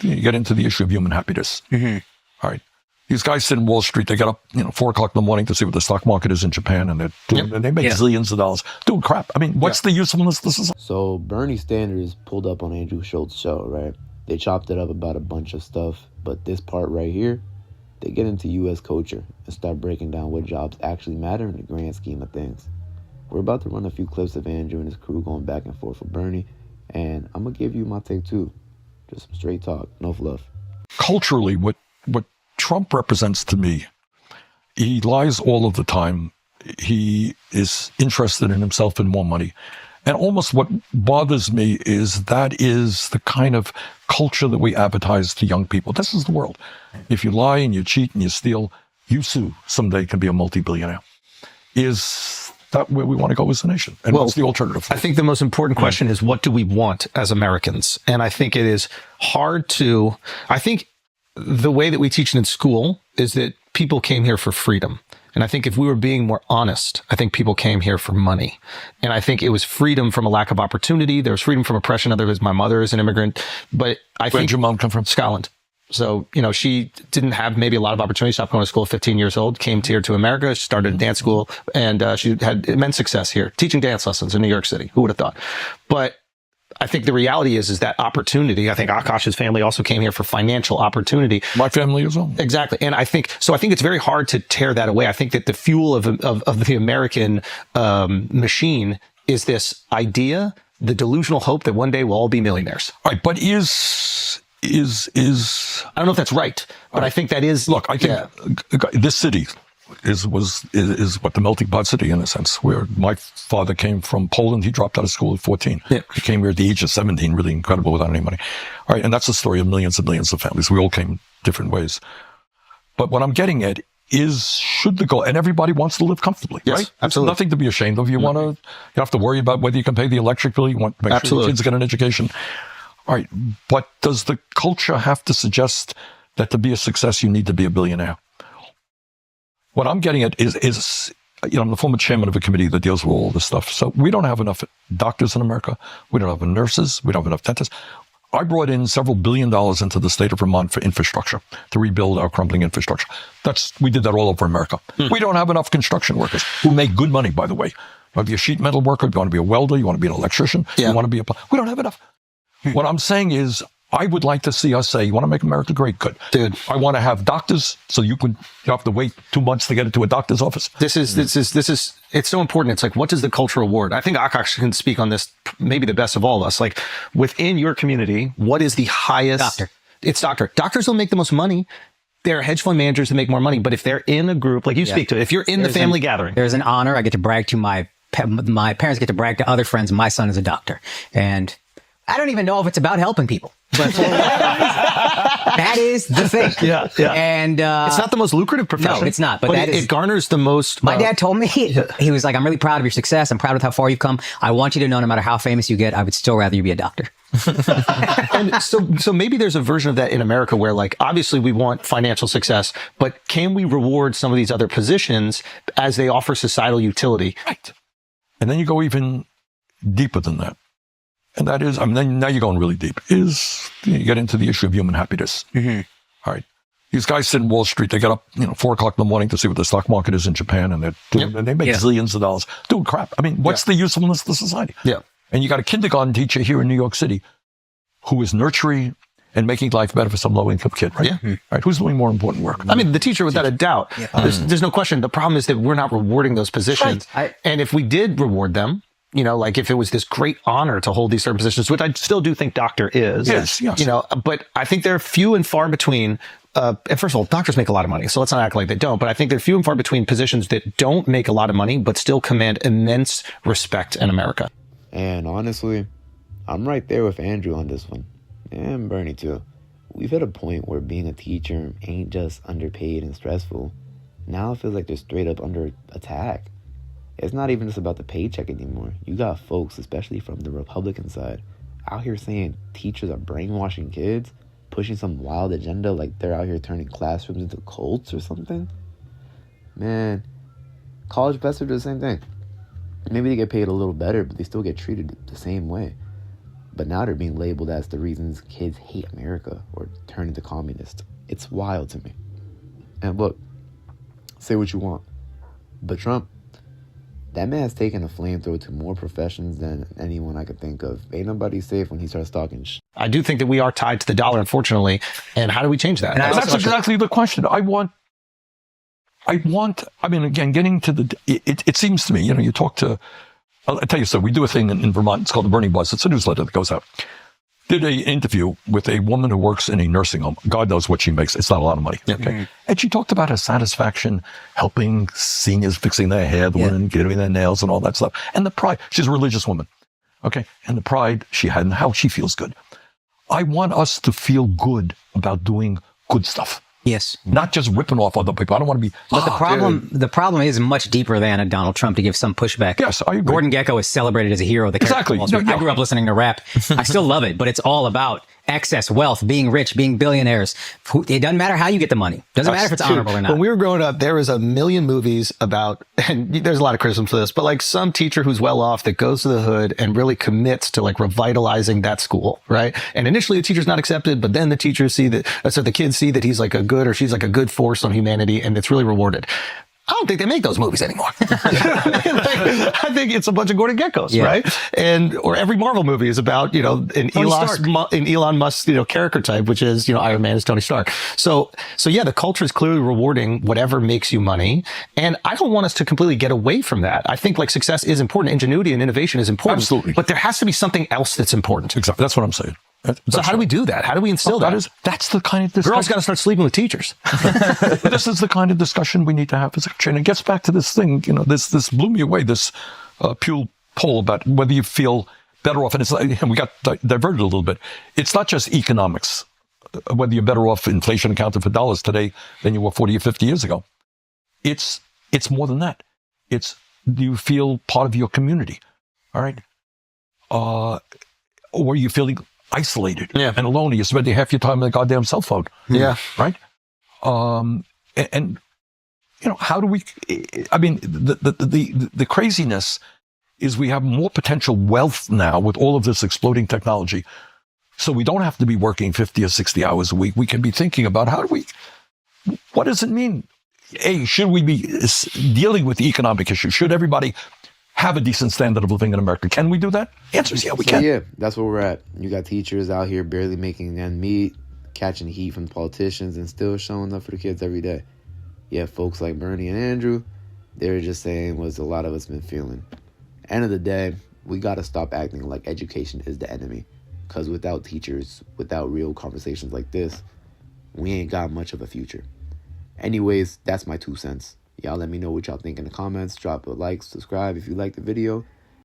you get into the issue of human happiness. All right. These guys sit in Wall Street. They get up, 4 o'clock in the morning to see what the stock market is in Japan, and they make zillions of dollars doing crap. I mean, what's the usefulness of this? So Bernie Sanders pulled up on Andrew Schulz's show, right? They chopped it up about a bunch of stuff, but this part right here, they get into U.S. culture and start breaking down what jobs actually matter in the grand scheme of things. We're about to run a few clips of Andrew and his crew going back and forth with Bernie, and I'm going to give you my take too. Just some straight talk, no fluff. Culturally, what Trump represents to me, he lies all of the time. He is interested in himself and more money. And almost what bothers me is that is the kind of culture that we advertise to young people. This is the world. If you lie and you cheat and you steal, you too someday can be a multi-billionaire. Is that where we want to go as a nation? And what's the alternative? I think the most important question is, what do we want as Americans? And I think it is hard to, I think the way that we teach it in school is that people came here for freedom. And I think if we were being more honest, I think people came here for money. And I think it was freedom from a lack of opportunity. There was freedom from oppression. Otherwise, my mother is an immigrant. But I think... Where did your mom come from? Scotland. So, she didn't have maybe a lot of opportunity. Stopped going to school at 15 years old, came here to America, started a dance school, and she had immense success here, teaching dance lessons in New York City. Who would have thought? But I think the reality is that opportunity. I think Akash's family also came here for financial opportunity. My family as well. Exactly. And I think it's very hard to tear that away. I think that the fuel of the American machine is this idea, the delusional hope that one day we'll all be millionaires. All right. But is I don't know if that's right, but I think that is. Look, I think this city is what the melting pot city in a sense, where my father came from Poland. He dropped out of school at 14. Yeah. He came here at the age of 17, really incredible, without any money. All right. And that's the story of millions and millions of families. We all came different ways. But what I'm getting at is, should the goal, and everybody wants to live comfortably, yes, right? Absolutely. Nothing to be ashamed of. You don't have to worry about whether you can pay the electric bill. You want to make sure your kids get an education. All right. But does the culture have to suggest that to be a success, you need to be a billionaire? What I'm getting at is, I'm the former chairman of a committee that deals with all this stuff. So we don't have enough doctors in America. We don't have enough nurses. We don't have enough dentists. I brought in several $1 billion into the state of Vermont for infrastructure, to rebuild our crumbling infrastructure. We did that all over America. We don't have enough construction workers who make good money, by the way. You want to be a sheet metal worker, you want to be a welder, you want to be an electrician, you want to be we don't have enough. What I'm saying is, I would like to see us say, you want to make America great? Good. Dude. I want to have doctors so you have to wait 2 months to get into a doctor's office. This is, it's so important. It's like, what does the culture award? I think Akash can speak on this maybe the best of all of us. Like, within your community, what is the highest? Doctor. It's doctor. Doctors don't make the most money. There are hedge fund managers that make more money. But if they're in a group, like you speak to, if you're in the family gathering. There's an honor. I get to brag to my parents get to brag to other friends. My son is a doctor. And I don't even know if it's about helping people, but that is the thing. Yeah. And it's not the most lucrative profession. No, it's not. But it garners the most. My dad told me, he was like, "I'm really proud of your success. I'm proud of how far you've come. I want you to know, no matter how famous you get, I would still rather you be a doctor." And so maybe there's a version of that in America where, like, obviously we want financial success, but can we reward some of these other positions as they offer societal utility? Right. And then you go even deeper than that. And that is, then now you're going really deep, you get into the issue of human happiness. All right. These guys sit in Wall Street. They get up, 4 o'clock in the morning to see what the stock market is in Japan, and they make zillions of dollars doing crap. I mean, what's the usefulness of the society? Yeah. And you got a kindergarten teacher here in New York City who is nurturing and making life better for some low-income kid, right? Yeah. Right. Who's doing more important work? I mean, the teacher, without a doubt. Yeah. There's no question. The problem is that we're not rewarding those positions. Right. And if we did reward them, like if it was this great honor to hold these certain positions, which I still do think doctor is, yes. But I think they're few and far between. And first of all, doctors make a lot of money, so let's not act like they don't. But I think they're few and far between positions that don't make a lot of money, but still command immense respect in America. And honestly, I'm right there with Andrew on this one. And Bernie too. We've hit a point where being a teacher ain't just underpaid and stressful. Now it feels like they're straight up under attack. It's not even just about the paycheck anymore. You got folks, especially from the Republican side, out here saying teachers are brainwashing kids, pushing some wild agenda like they're out here turning classrooms into cults or something. Man, college professors do the same thing. Maybe they get paid a little better, but they still get treated the same way. But now they're being labeled as the reasons kids hate America or turn into communists. It's wild to me. And look, say what you want, but Trump, that man's taken a flamethrower to more professions than anyone I could think of. Ain't nobody safe when he starts talking I do think that we are tied to the dollar, unfortunately. And how do we change that? And that's exactly the question. I mean, again, getting to it seems to me, you talk to, I'll tell you so, we do a thing in Vermont, it's called the Bernie Buzz. It's a newsletter that goes out. Did an interview with a woman who works in a nursing home. God knows what she makes. It's not a lot of money. Okay. Mm-hmm. And she talked about her satisfaction helping seniors, fixing their hair, the women getting their nails and all that stuff. And the pride. She's a religious woman. Okay. And the pride she had and how she feels good. I want us to feel good about doing good stuff. Yes. Not just ripping off other people. I don't want to be. But the problem is much deeper than a Donald Trump to give some pushback. Yes, I agree. Gordon Gekko is celebrated as a hero. Exactly. I grew up listening to rap. I still love it, but it's all about excess wealth, being rich, being billionaires. It doesn't matter how you get the money. Doesn't matter if it's honorable or not. When we were growing up, there was a million movies about, and there's a lot of criticism for this, but like some teacher who's well off that goes to the hood and really commits to like revitalizing that school, right? And initially the teacher's not accepted, but then the teachers see that, so the kids see that he's like a good or she's like a good force on humanity, and it's really rewarded. I don't think they make those movies anymore. I think it's a bunch of Gordon Gekkos, right? Or every Marvel movie is about, an Elon Musk, character type, which is, Iron Man is Tony Stark. So yeah, the culture is clearly rewarding whatever makes you money. And I don't want us to completely get away from that. I think like success is important. Ingenuity and innovation is important. Absolutely. But there has to be something else that's important. Exactly. That's what I'm saying. So how do we do that? How do we instill that? That's the kind of discussion. Girls got to start sleeping with teachers. This is the kind of discussion we need to have as a country. And it gets back to this thing, this blew me away, this Pew poll about whether you feel better off. And it's like, we got diverted a little bit. It's not just economics, whether you're better off inflation accounted for dollars today than you were 40 or 50 years ago. It's more than that. It's, do you feel part of your community? All right. Or are you feeling isolated and alone? You're spending half your time on the goddamn cell phone. Yeah. Right? And how do we, I mean, the craziness is we have more potential wealth now with all of this exploding technology. So we don't have to be working 50 or 60 hours a week. We can be thinking about what does it mean? Should we be dealing with the economic issue? Should everybody have a decent standard of living in America? Can we do that? The answer is yeah, we can. Yeah, that's where we're at. You got teachers out here barely making ends meet, catching heat from politicians, and still showing up for the kids every day. You have folks like Bernie and Andrew, they're just saying what a lot of us been feeling. End of the day, we got to stop acting like education is the enemy. Because without teachers, without real conversations like this, we ain't got much of a future. Anyways, that's my 2 cents. Y'all let me know what y'all think in the comments. Drop a like, subscribe if you like the video.